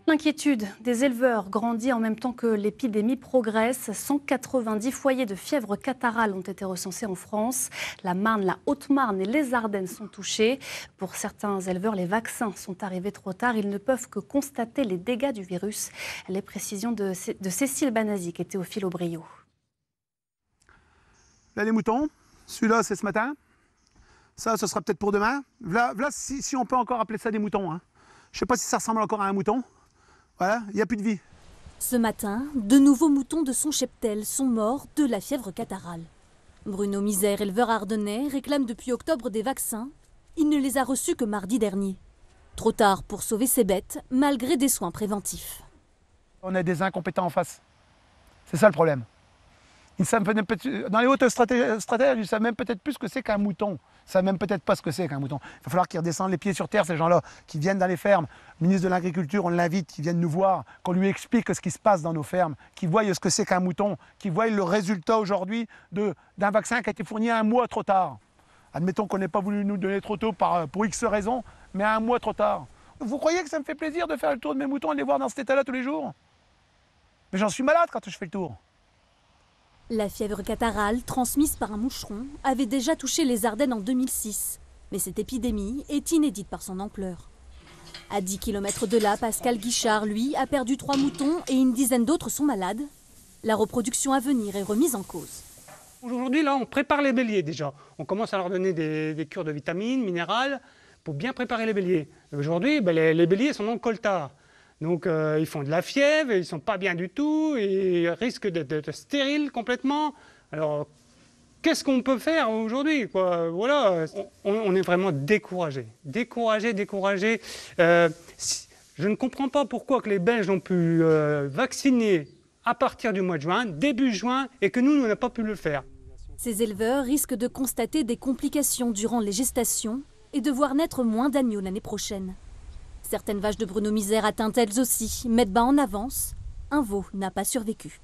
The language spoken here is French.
L'inquiétude des éleveurs grandit en même temps que l'épidémie progresse. 190 foyers de fièvre catarrhale ont été recensés en France. La Marne, la Haute-Marne et les Ardennes sont touchés. Pour certains éleveurs, les vaccins sont arrivés trop tard. Ils ne peuvent que constater les dégâts du virus. Les précisions de Cécile Banazic et Théophile Aubriot. Là, les moutons. Celui-là, c'est ce matin. Ça, ce sera peut-être pour demain. Là si on peut encore appeler ça des moutons. Hein. Je ne sais pas si ça ressemble encore à un mouton. Voilà, il n'y a plus de vie. Ce matin, de nouveaux moutons de son cheptel sont morts de la fièvre catarrhale. Bruno Misère, éleveur ardennais, réclame depuis octobre des vaccins. Il ne les a reçus que mardi dernier. Trop tard pour sauver ses bêtes, malgré des soins préventifs. On a des incompétents en face. C'est ça le problème. Dans les hautes stratèges, ils savent même peut-être plus ce que c'est qu'un mouton. Ils savent même peut-être pas ce que c'est qu'un mouton. Il va falloir qu'ils redescendent les pieds sur terre, ces gens-là, qui viennent dans les fermes. Le ministre de l'Agriculture, on l'invite, qui vienne nous voir, qu'on lui explique ce qui se passe dans nos fermes, qu'ils voient ce que c'est qu'un mouton, qu'ils voient le résultat aujourd'hui d'un vaccin qui a été fourni un mois trop tard. Admettons qu'on n'ait pas voulu nous donner trop tôt pour X raisons, mais un mois trop tard. Vous croyez que ça me fait plaisir de faire le tour de mes moutons et de les voir dans cet état-là tous les jours? Mais j'en suis malade quand je fais le tour. La fièvre catarrhale, transmise par un moucheron, avait déjà touché les Ardennes en 2006. Mais cette épidémie est inédite par son ampleur. À 10 km de là, Pascal Guichard, lui, a perdu 3 moutons et une dizaine d'autres sont malades. La reproduction à venir est remise en cause. Aujourd'hui, là, on prépare les béliers déjà. On commence à leur donner des cures de vitamines, minérales, pour bien préparer les béliers. Aujourd'hui, les béliers sont dans le coltard. Donc ils font de la fièvre, ils ne sont pas bien du tout, et ils risquent d'être stériles complètement. Alors, qu'est-ce qu'on peut faire aujourd'hui, quoi? Voilà, on est vraiment découragés. Découragés. Je ne comprends pas pourquoi que les Belges ont pu vacciner à partir du mois de juin, début juin, et que nous, on n'a pas pu le faire. Ces éleveurs risquent de constater des complications durant les gestations et de voir naître moins d'agneaux l'année prochaine. Certaines vaches de Bruno Misère atteintes elles aussi mettent bas en avance. Un veau n'a pas survécu.